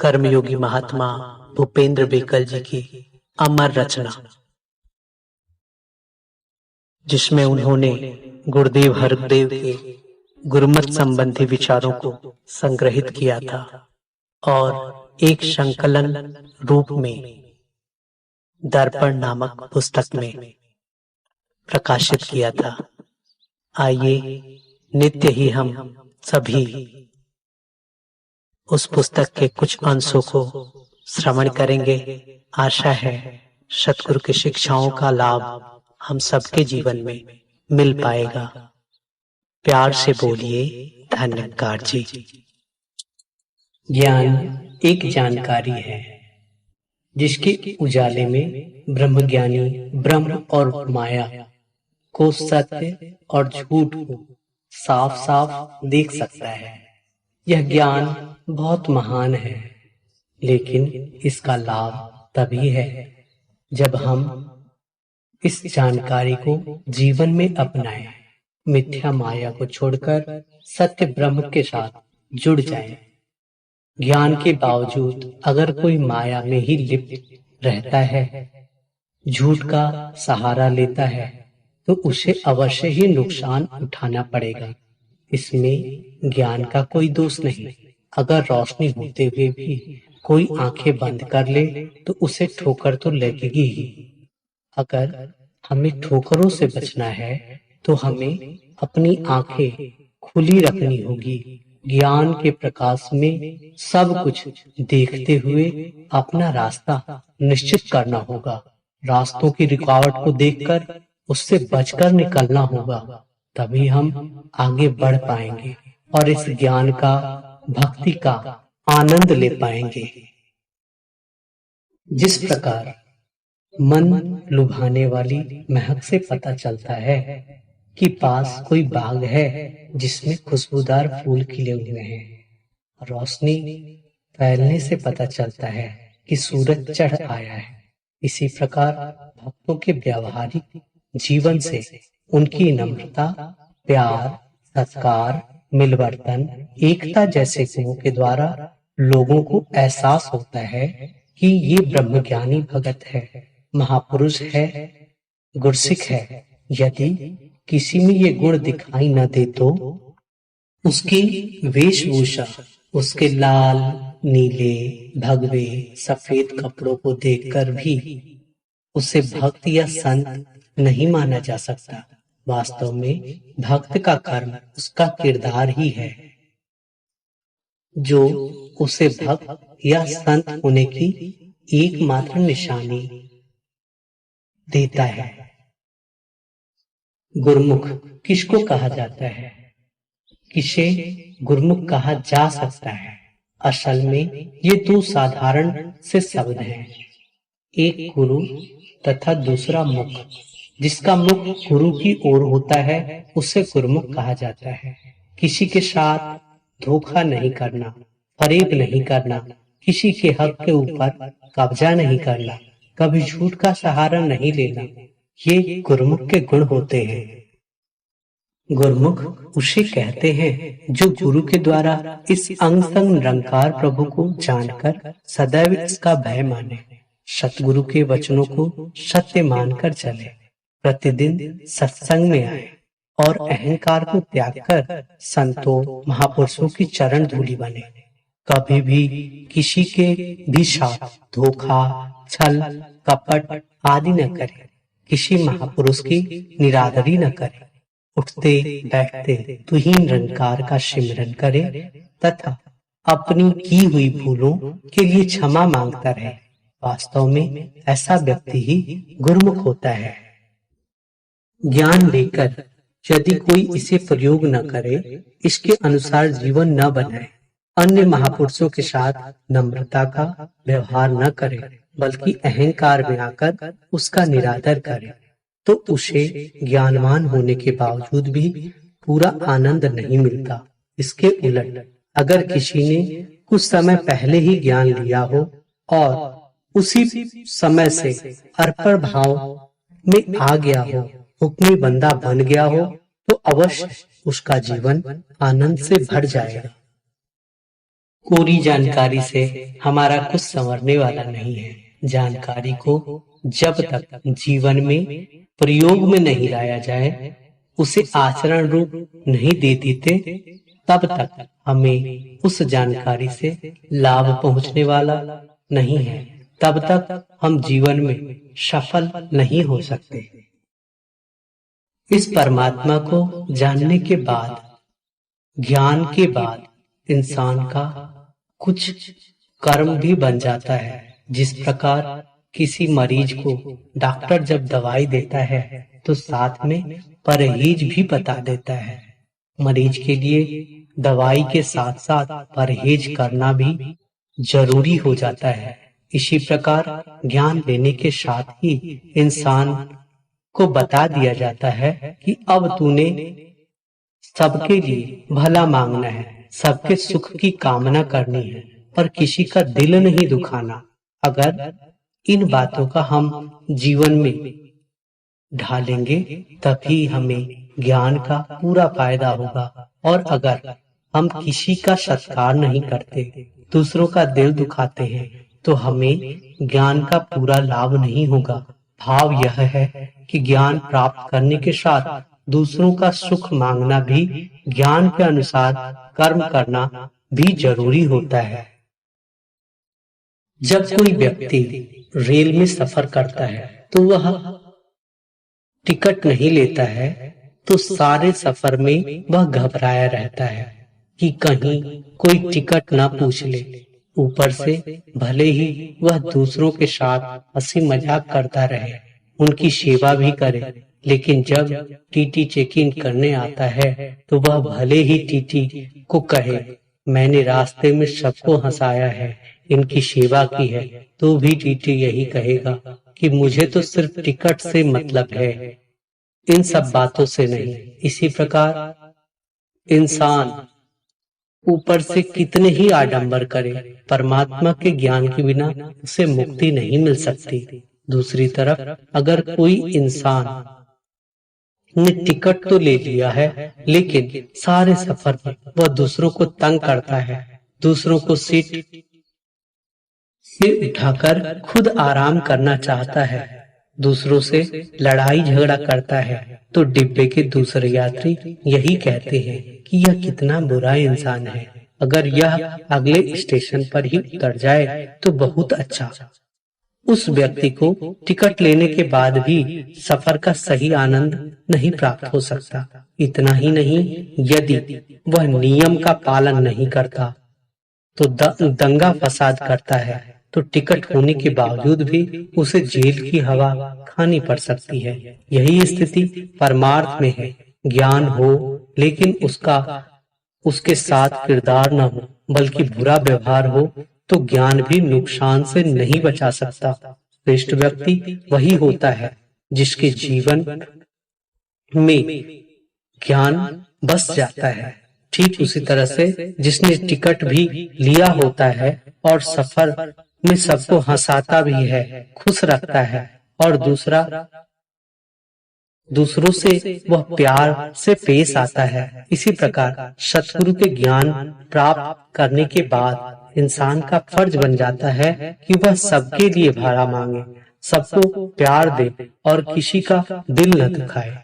कर्मयोगी महात्मा भूपेंद्र बेकल जी की अमर रचना, जिसमें उन्होंने गुरुदेव हरदेव के गुरुमत संबंधी विचारों को संग्रहित किया था और एक संकलन रूप में दर्पण नामक पुस्तक में प्रकाशित किया था। आइए नित्य ही हम सभी उस पुस्तक के कुछ अंशों को श्रवण करेंगे। आशा है सतगुरु की शिक्षाओं का लाभ हम सबके जीवन में मिल पाएगा। प्यार से बोलिए धन्यकार जी। ज्ञान एक जानकारी है जिसके उजाले में ब्रह्मज्ञानी ब्रह्म और माया को, सत्य और झूठ को साफ साफ देख सकता है। यह ज्ञान बहुत महान है, लेकिन इसका लाभ तभी है जब हम इस जानकारी को जीवन में अपनाएं, मिथ्या माया को छोड़कर सत्य ब्रह्म के साथ जुड़ जाएं। ज्ञान के बावजूद अगर कोई माया में ही लिप्त रहता है, झूठ का सहारा लेता है, तो उसे अवश्य ही नुकसान उठाना पड़ेगा। इसमें ज्ञान का कोई दोष नहीं। अगर रोशनी होते हुए भी कोई आंखें बंद कर ले तो उसे ठोकर तो लगेगी ही। अगर हमें ठोकरों से बचना है तो हमें अपनी आंखें खुली रखनी होगी। ज्ञान के प्रकाश में सब कुछ देखते हुए अपना रास्ता निश्चित करना होगा। रास्तों की रुकावट को देखकर उससे बचकर निकलना होगा, तभी हम आगे बढ़ पाएंगे और इस ज्ञान का, भक्ति का आनंद ले पाएंगे। जिस प्रकार मन लुभाने वाली महक से पता चलता है कि पास कोई बाग है जिसमें खुशबूदार फूल खिले हुए हैं, रोशनी फैलने से पता चलता है कि सूरज चढ़ आया है, इसी प्रकार भक्तों के व्यावहारिक जीवन से उनकी नम्रता, प्यार, सत्कार, मिलवर्तन, एकता जैसे गुणों के द्वारा लोगों को एहसास होता है कि ये ब्रह्मज्ञानी भगत है, महापुरुष है, गुरसिक है। यदि किसी में ये गुण दिखाई न दे तो उसकी वेशभूषा, उसके लाल, नीले, भगवे, सफेद कपड़ों को देखकर भी उसे भक्त या संत नहीं माना जा सकता। वास्तव में भक्त का कर्म उसका किरदार ही है जो उसे भक्त या संत होने की एकमात्र निशानी देता है। गुरुमुख किसको कहा जाता है? किसे गुरुमुख कहा जा सकता है? असल में ये दो साधारण से शब्द हैं, एक गुरु तथा दूसरा मुख। जिसका मुख गुरु की ओर होता है उसे गुरुमुख कहा जाता है। किसी के साथ धोखा नहीं करना, फरेब नहीं करना, किसी के हक के ऊपर कब्जा नहीं करना, कभी झूठ का सहारा नहीं लेना, ये गुरुमुख के गुण होते हैं। गुरुमुख उसे कहते हैं जो गुरु के द्वारा इस अंग संग निरंकार प्रभु को जानकर सदैव इसका भय माने, सतगुरु के वचनों को सत्य मानकर चले, प्रतिदिन सत्संग में आए और अहंकार को त्याग कर संतों, महापुरुषों की चरण धूलि बने। कभी भी किसी के भी साथ धोखा, छल, कपट आदि न करे, किसी महापुरुष की निरादरी न करे, उठते बैठते तुहीन निरंकार का सिमरन करे तथा अपनी की हुई भूलों के लिए क्षमा मांगता रहे। वास्तव में ऐसा व्यक्ति ही गुरुमुख होता है। ज्ञान लेकर यदि कोई इसे प्रयोग न करे, इसके अनुसार जीवन न बनाए, अन्य महापुरुषों के साथ नम्रता का व्यवहार न करे, बल्कि अहंकार में आकर उसका निरादर करे, तो उसे ज्ञानवान होने के बावजूद भी पूरा आनंद नहीं मिलता। इसके उलट अगर किसी ने कुछ समय पहले ही ज्ञान लिया हो और उसी समय से अर्पण भाव में आ गया हो, हुक्मी बंदा बन गया हो, तो अवश्य उसका जीवन आनंद से भर जाएगा। पूरी जानकारी से हमारा कुछ संवरने वाला नहीं है। जानकारी को जब तक जीवन में प्रयोग में नहीं लाया जाए, उसे आचरण रूप नहीं दे देते, तब तक हमें उस जानकारी से लाभ पहुंचने वाला नहीं है। तब तक हम जीवन में सफल नहीं हो सकते। इस परमात्मा को जानने के बाद, ज्ञान के बाद इंसान का कुछ कर्म भी बन जाता है। जिस प्रकार किसी मरीज को डॉक्टर जब दवाई देता है तो साथ में परहेज भी बता देता है। मरीज के लिए दवाई के साथ साथ परहेज करना भी जरूरी हो जाता है। इसी प्रकार ज्ञान लेने के साथ ही इंसान को बता दिया जाता है कि अब तूने सबके लिए भला मांगना है, सबके सुख की कामना करनी है, पर किसी का दिल नहीं दुखाना। अगर इन बातों का हम जीवन में ढालेंगे तभी हमें ज्ञान का पूरा फायदा होगा। और अगर हम किसी का सत्कार नहीं करते, दूसरों का दिल दुखाते हैं, तो हमें ज्ञान का पूरा लाभ नहीं होगा। भाव यह है कि ज्ञान प्राप्त करने के साथ दूसरों का सुख मांगना भी, ज्ञान के अनुसार कर्म करना भी जरूरी होता है। जब कोई व्यक्ति रेल में सफर करता है तो वह टिकट नहीं लेता है, तो सारे सफर में वह घबराया रहता है कि कहीं कोई टिकट ना पूछ ले। ऊपर से भले ही वह दूसरों के साथ हंसी मजाक करता रहे, उनकी सेवा भी करे, लेकिन जब टीटी चेक इन करने आता है तो वह भले ही टीटी को कहे मैंने रास्ते में सबको हंसाया है, इनकी सेवा की है, तो भी टीटी यही कहेगा कि मुझे तो सिर्फ टिकट से मतलब है, इन सब बातों से नहीं। इसी प्रकार इंसान ऊपर से कितने ही आडंबर करे, परमात्मा के ज्ञान के बिना उसे मुक्ति नहीं मिल सकती। दूसरी तरफ अगर कोई इंसान ने टिकट तो ले लिया है, लेकिन सारे सफर में वह दूसरों को तंग करता है, दूसरों को सीट से उठाकर खुद आराम करना चाहता है, दूसरों से लड़ाई झगड़ा करता है, तो डिब्बे के दूसरे यात्री यही कहते हैं कि यह कितना बुरा इंसान है। अगर यह अगले स्टेशन पर ही उतर जाए तो बहुत अच्छा। उस व्यक्ति को टिकट लेने के बाद भी सफर का सही आनंद नहीं प्राप्त हो सकता। इतना ही नहीं, यदि वह नियम का पालन नहीं करता तो दंगा फसाद करता है, तो टिकट होने के बावजूद भी उसे जेल की हवा खानी पड़ सकती है। यही स्थिति परमार्थ में है। ज्ञान हो लेकिन उसके साथ किरदार न हो, बल्कि बुरा व्यवहार हो, तो ज्ञान भी नुकसान से नहीं बचा सकता। श्रेष्ठ व्यक्ति वही होता है जिसके जीवन में ज्ञान बस जाता है। ठीक उसी तरह से जिसने टिकट भी लिया होता है और सफर में सबको हंसाता भी है, खुश रखता है, और दूसरों से वह प्यार से पेश आता है। इसी प्रकार सतगुरु के ज्ञान प्राप्त करने के बाद इंसान का फर्ज बन जाता है कि वह सबके लिए भला मांगे, सबको प्यार दे और किसी का दिल न दुखाए।